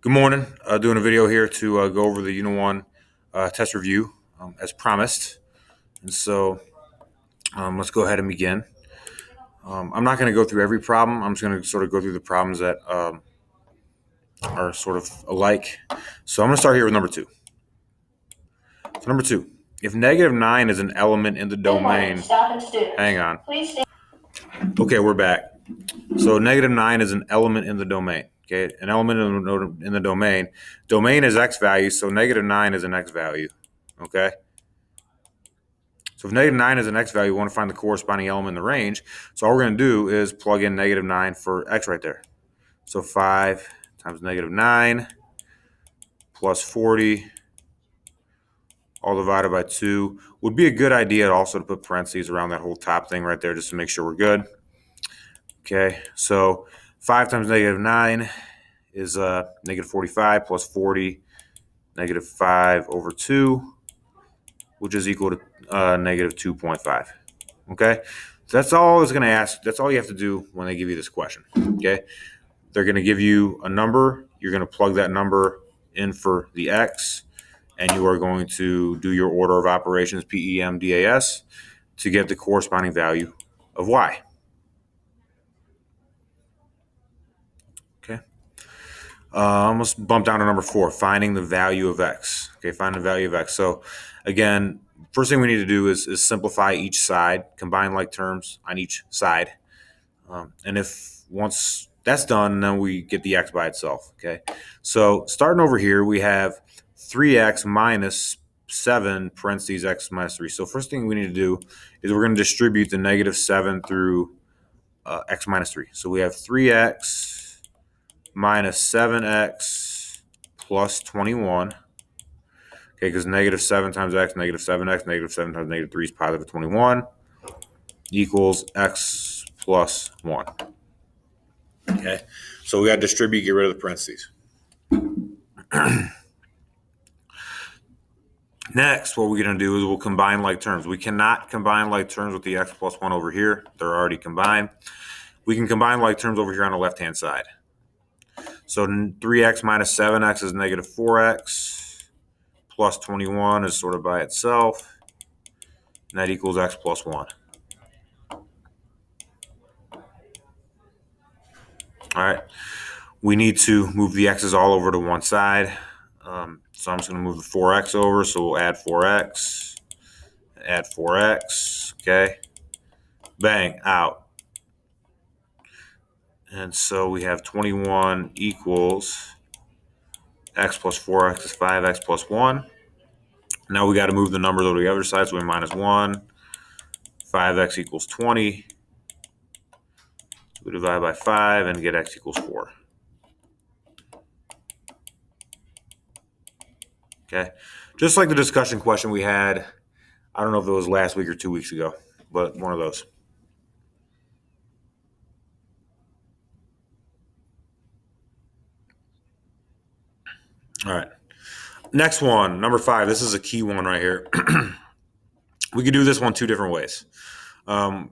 Good morning. Doing a video here to go over the Unit 1 test review as promised. And so let's go ahead and begin. I'm not going to go through every problem. I'm just going to sort of go through the problems that are sort of alike. So I'm going to start here with number 2. So number 2, if negative 9 is an element in the domain. Hang on. Okay, we're back. So negative 9 is an element in the domain. Okay, an element in the domain. Domain is x value, so negative 9 is an x value. Okay. So if negative 9 is an x value, we want to find the corresponding element in the range. So all we're going to do is plug in negative 9 for x right there. So 5 times negative 9 plus 40 all divided by 2 would be a good idea also to put parentheses around that whole top thing right there just to make sure we're good. Okay, so 5 times negative 9 is negative 45 plus 40, negative 5 over 2, which is equal to negative 2.5. Okay, so that's all it's going to ask. That's all you have to do when they give you this question. Okay, they're going to give you a number. You're going to plug that number in for the x, and you are going to do your order of operations, PEMDAS, to get the corresponding value of y. Okay, let's bump down to number 4, finding the value of x. Okay, find the value of x. So again, first thing we need to do is simplify each side, combine like terms on each side. And if once that's done, then we get the x by itself. Okay, so starting over here, we have 3x minus 7 parentheses x minus 3. So first thing we need to do is we're going to distribute the negative 7 through x minus 3. So we have 3x minus 7x plus 21. Okay, because negative 7 times x, negative 7x, negative 7 times negative 3 is positive 21, equals x plus 1. Okay, so we got to distribute, get rid of the parentheses. Next, what we're going to do is we'll combine like terms. We cannot combine like terms with the x plus 1 over here. They're already combined. We can combine like terms over here on the left-hand side. So 3x minus 7x is negative 4x, plus 21 is sort of by itself, and that equals x plus 1. All right, we need to move the x's all over to one side. So I'm just going to move the 4x over. So we'll add 4x, okay? Bang, out. And so we have 21 equals x plus 4x is 5x plus 1. Now we got to move the numbers over to the other side. So we minus 1, 5x equals 20. We divide by 5 and get x equals 4. Okay, just like the discussion question we had, I don't know if it was last week or 2 weeks ago, but one of those. All right, next one, number 5. This is a key one right here. We can do this one 2 different ways. The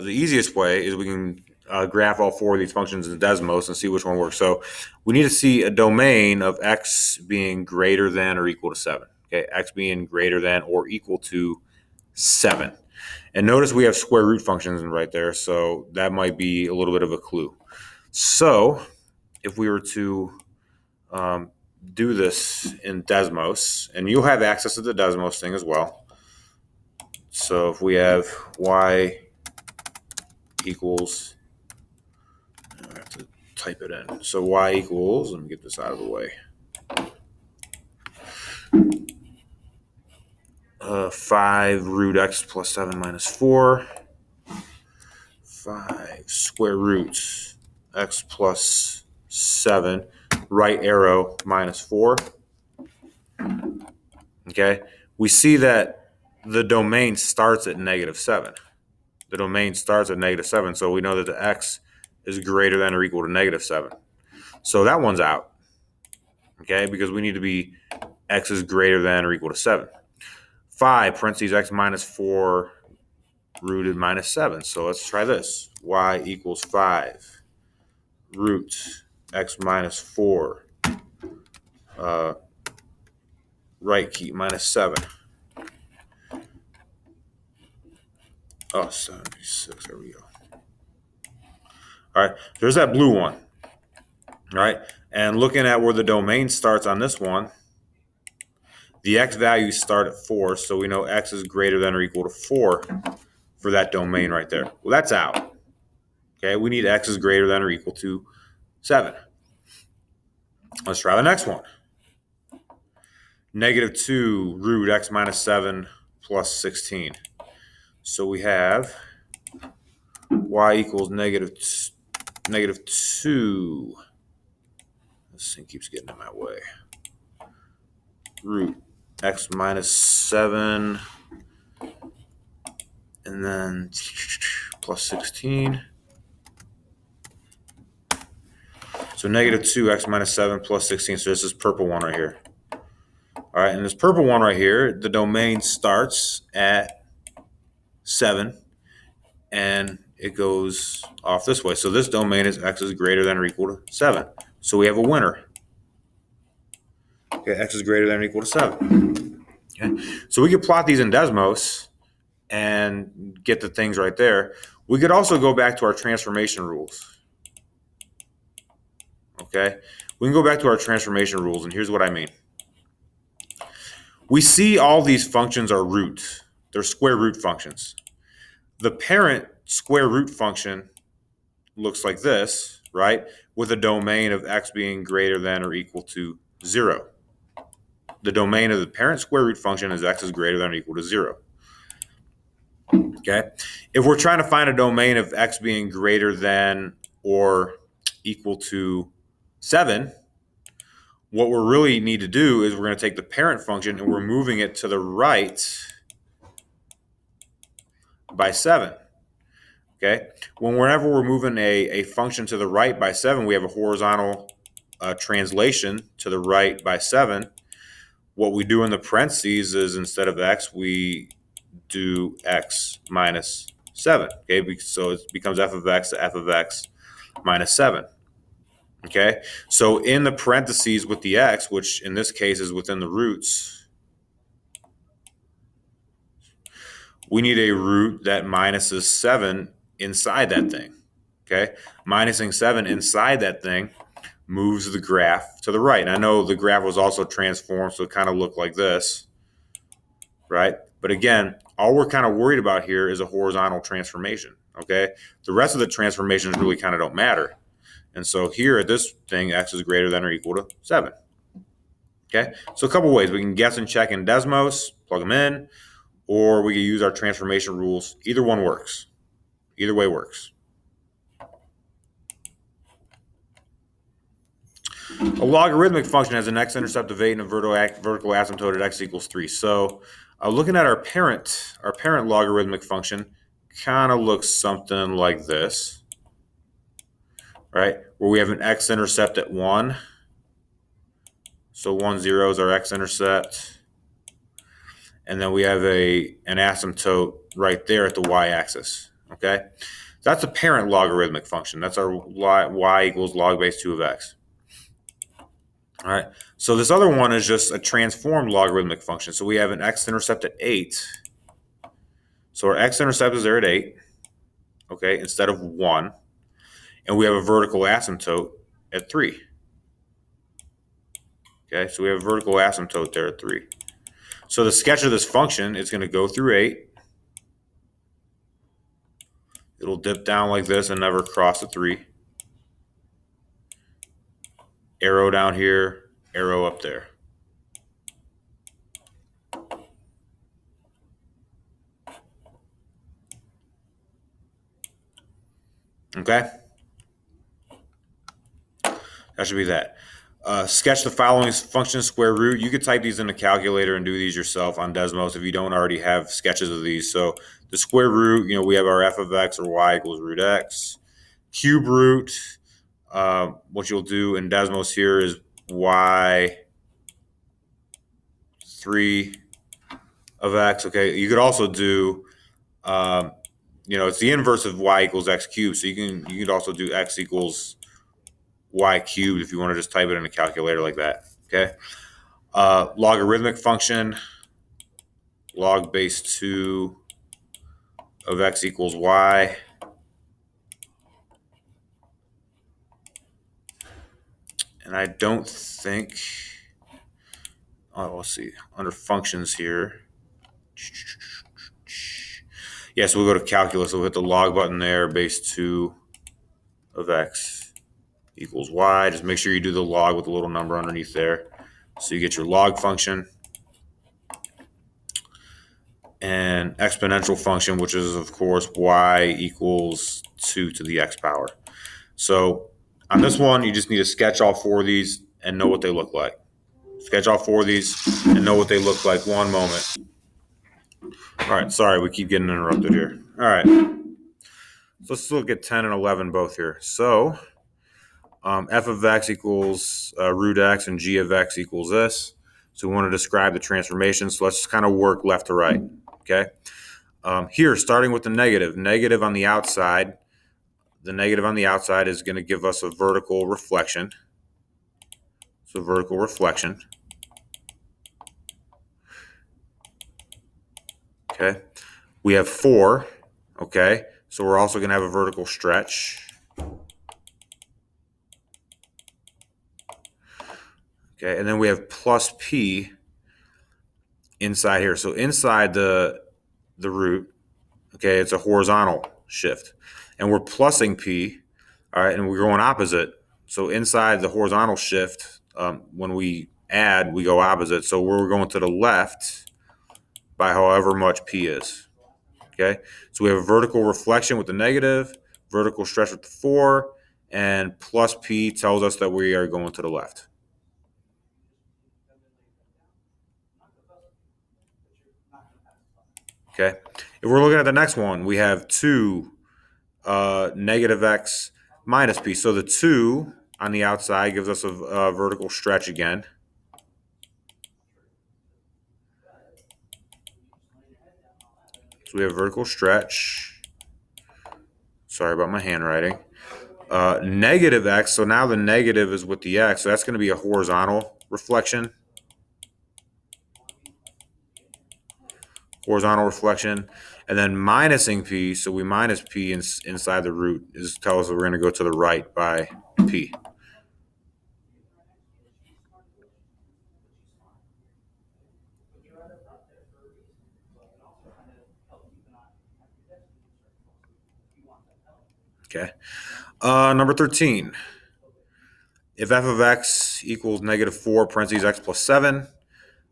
easiest way is we can graph all 4 of these functions in Desmos and see which one works. So we need to see a domain of x being greater than or equal to 7. Okay, x being greater than or equal to 7. And notice we have square root functions right there, so that might be a little bit of a clue. So if we were to do this in Desmos, and you'll have access to the Desmos thing as well. So if we have y equals, I have to type it in. So y equals, let me get this out of the way. 5 root x plus 7 minus 4. 5 square roots x plus 7, right arrow minus 4. Okay, we see that the domain starts at negative 7. The domain starts at negative 7, so we know that the x is greater than or equal to negative 7. So that one's out, okay, because we need to be x is greater than or equal to 7. 5 parentheses x minus 4 rooted minus 7. So let's try this. Y equals 5 root x minus 4. Right key minus 7. Oh, 76. There we go. All right, there's that blue one. All right, and looking at where the domain starts on this one, the x values start at 4, so we know x is greater than or equal to 4 for that domain right there. Well, that's out. Okay, we need x is greater than or equal to 7. Let's try the next one. -2 root x minus 7 plus 16. So we have y equals -2. This thing keeps getting in my way. Root x minus 7 and then plus 16. So -2 x minus 7 plus 16. So this is purple one right here. All right, and this purple one right here, the domain starts at 7 and it goes off this way. So this domain is x is greater than or equal to 7. So we have a winner. Okay, x is greater than or equal to 7. Okay, so we could plot these in Desmos and get the things right there. We could also go back to our transformation rules. Okay, we can go back to our transformation rules, and here's what I mean. We see all these functions are roots. They're square root functions. The parent square root function looks like this, right? With a domain of x being greater than or equal to 0. The domain of the parent square root function is x is greater than or equal to 0. Okay? If we're trying to find a domain of x being greater than or equal to 7, what we really need to do is we're going to take the parent function and we're moving it to the right by 7. Okay? Whenever we're moving a function to the right by 7, we have a horizontal translation to the right by 7. What we do in the parentheses is instead of x, we do x minus 7. Okay? So it becomes f of x to f of x minus 7. Okay, so in the parentheses with the x, which in this case is within the roots, we need a root that minuses 7 inside that thing. Okay, minusing 7 inside that thing moves the graph to the right. And I know the graph was also transformed, so it kind of looked like this, right? But again, all we're kind of worried about here is a horizontal transformation. Okay, the rest of the transformations really kind of don't matter. And so here at this thing, x is greater than or equal to 7. Okay, so a couple ways. We can guess and check in Desmos, plug them in, or we can use our transformation rules. Either one works. Either way works. A logarithmic function has an x-intercept of 8 and a vertical asymptote at x equals 3. So looking at our parent logarithmic function kind of looks something like this. Right, where we have an x-intercept at 1. So 1, 0 is our x-intercept. And then we have an asymptote right there at the y-axis. Okay, that's a parent logarithmic function. That's our y equals log base 2 of x. All right, so this other one is just a transformed logarithmic function. So we have an x-intercept at 8. So our x-intercept is there at 8, okay, instead of 1. And we have a vertical asymptote at 3. Okay, so we have a vertical asymptote there at 3. So the sketch of this function is going to go through 8. It'll dip down like this and never cross the 3. Arrow down here, arrow up there. Okay? That should be that. Sketch the following function square root. You could type these in the calculator and do these yourself on Desmos if you don't already have sketches of these. So the square root, we have our f of x or y equals root x. Cube root, what you'll do in Desmos here is y 3 of x. Okay, you could also do, it's the inverse of y equals x cubed. So you could also do x equals y cubed if you want to just type it in a calculator like that. Okay. Logarithmic function, log base 2 of x equals y. And I don't think, let's see, under functions here. Yeah, so we'll go to calculus. So we'll hit the log button there, base 2 of x equals y. Just make sure you do the log with a little number underneath there. So you get your log function. And exponential function, which is, of course, y equals 2 to the x power. So on this one, you just need to sketch all 4 of these and know what they look like. Sketch all 4 of these and know what they look like. One moment. All right, sorry, we keep getting interrupted here. All right, so let's look at 10 and 11 both here. So f of x equals root x and g of x equals this. So we want to describe the transformation. So let's kind of work left to right, okay? Here, starting with the negative on the outside, the negative on the outside is going to give us a vertical reflection. So vertical reflection. Okay. We have 4. Okay. So we're also going to have a vertical stretch. Okay. And then we have plus p inside here. So inside the root, okay, it's a horizontal shift. And we're plusing p, all right, and we're going opposite. So inside the horizontal shift, when we add, we go opposite. So we're going to the left by however much p is. Okay, so we have a vertical reflection with the negative, vertical stretch with the 4, and plus p tells us that we are going to the left. Okay, if we're looking at the next one, we have 2 negative x minus p. So the 2 on the outside gives us a vertical stretch again. So we have vertical stretch. Sorry about my handwriting. Negative x, so now the negative is with the x, so that's going to be a horizontal reflection. Horizontal reflection. And then minusing p, so we minus p inside the root, tells us that we're going to go to the right by p. Okay. Number 13. If f of x equals negative 4 parentheses x plus 7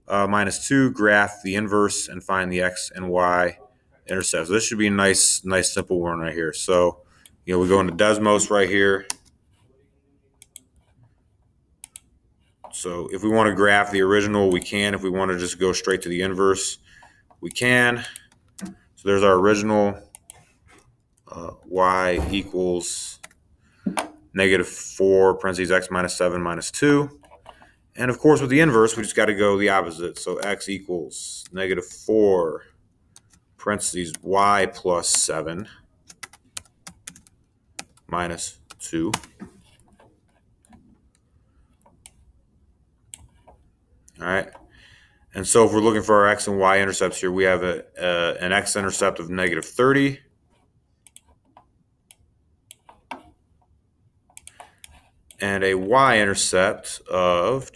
minus 2, graph the inverse and find the x and y intercepts. So this should be a nice simple one right here. So, we go into Desmos right here. So if we want to graph the original, we can. If we want to just go straight to the inverse, we can. So there's our original. Y equals negative 4 parentheses x minus 7 minus 2. And of course, with the inverse, we just got to go the opposite. So x equals negative 4 parentheses y plus 7 minus 2. All right. And so if we're looking for our x and y intercepts here, we have an x intercept of negative 30. And a y-intercept of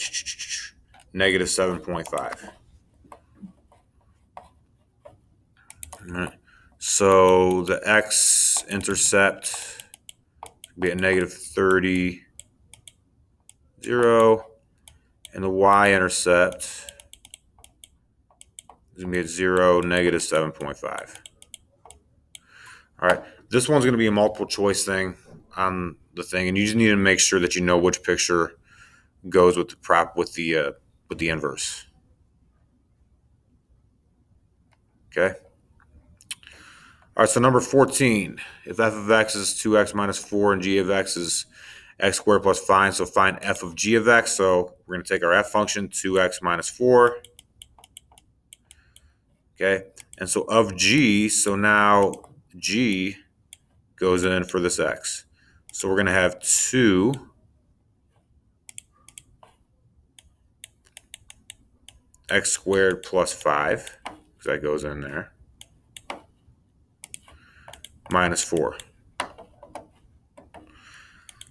negative 7.5. All right. So the x-intercept will be at negative 30, 0. And the y-intercept is going to be at 0, negative 7.5. All right. This one's going to be a multiple choice thing on the thing, and you just need to make sure that you know which picture goes with the inverse. Okay. All right. So number 14, if f of x is 2x minus 4 and g of x is x squared plus 5, so find f of g of x. So we're going to take our f function, 2x minus 4. Okay. And so of g, so now g goes in for this x. So we're going to have 2 x squared plus 5, because that goes in there, minus 4.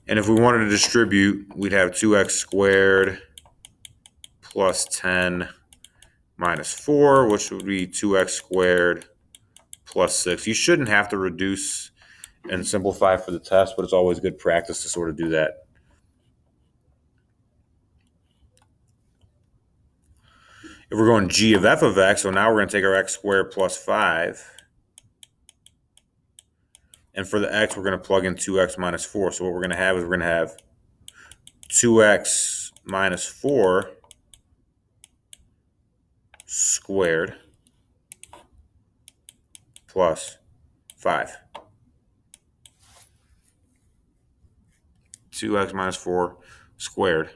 And if we wanted to distribute, we'd have 2x squared plus 10 minus 4, which would be 2x squared plus 6. You shouldn't have to reduce and simplify for the test, but it's always good practice to sort of do that. If we're going g of f of x, so now we're going to take our x squared plus 5. And for the x, we're going to plug in 2x minus 4. So what we're going to have is we're going to have 2x minus 4 squared plus 5. 2x minus 4 squared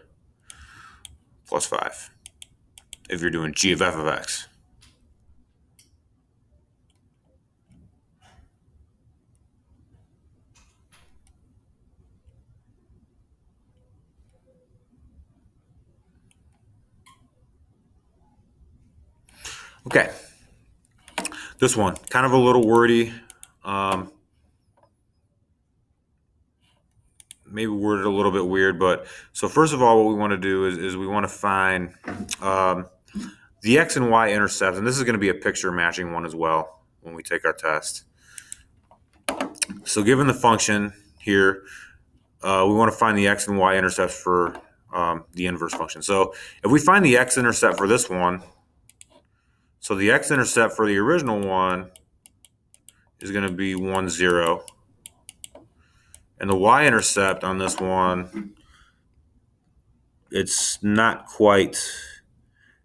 plus 5. If you're doing g of f of x. Okay, this one, kind of a little wordy, maybe worded a little bit weird, but so first of all, what we want to do is we want to find the x and y intercepts, and this is going to be a picture matching one as well when we take our test. So given the function here, we want to find the x and y intercepts for the inverse function. So if we find the x-intercept for this one, so the x-intercept for the original one is going to be 1, 0. And the y-intercept on this one, it's not quite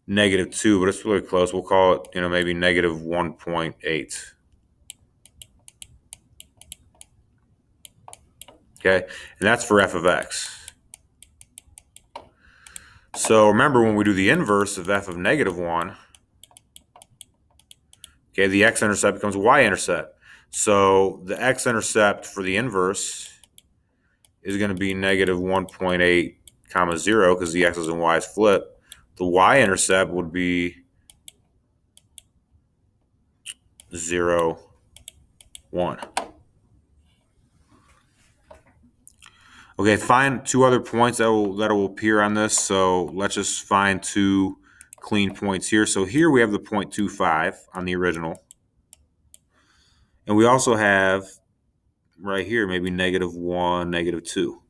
-2, but it's really close. We'll call it, maybe -1.8. Okay, and that's for f of x. So remember, when we do the inverse of f of -1, okay, the x-intercept becomes y-intercept. So the x-intercept for the inverse is going to be -1.8, 0, because the x's and y's flip. The y-intercept would be 0, 1. Okay, find two other points that will appear on this. So let's just find two clean points here. So here we have the 0.25 on the original. And we also have right here maybe -1, -2.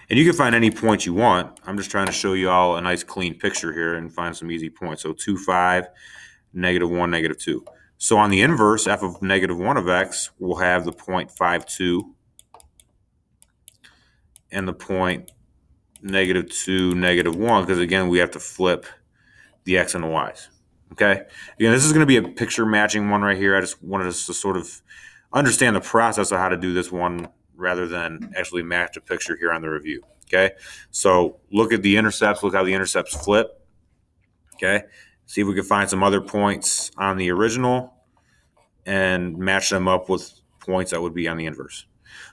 And you can find any point you want. I'm just trying to show you all a nice clean picture here and find some easy points. So 2.5, -1, -2. So on the inverse, f of -1 of x, we'll have the 0.52 and the point -2, -1, because again, we have to flip the x and the y's. Okay? Again, this is going to be a picture matching one right here. I just wanted us to sort of understand the process of how to do this one rather than actually match a picture here on the review. Okay? So look at the intercepts. Look how the intercepts flip. Okay? See if we can find some other points on the original and match them up with points that would be on the inverse.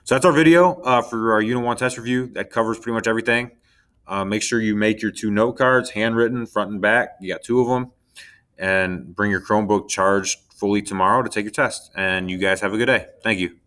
So that's our video for our Unit 1 test review. That covers pretty much everything. Make sure you make your 2 note cards, handwritten, front and back. You got 2 of them. And bring your Chromebook charged fully tomorrow to take your test. And you guys have a good day. Thank you.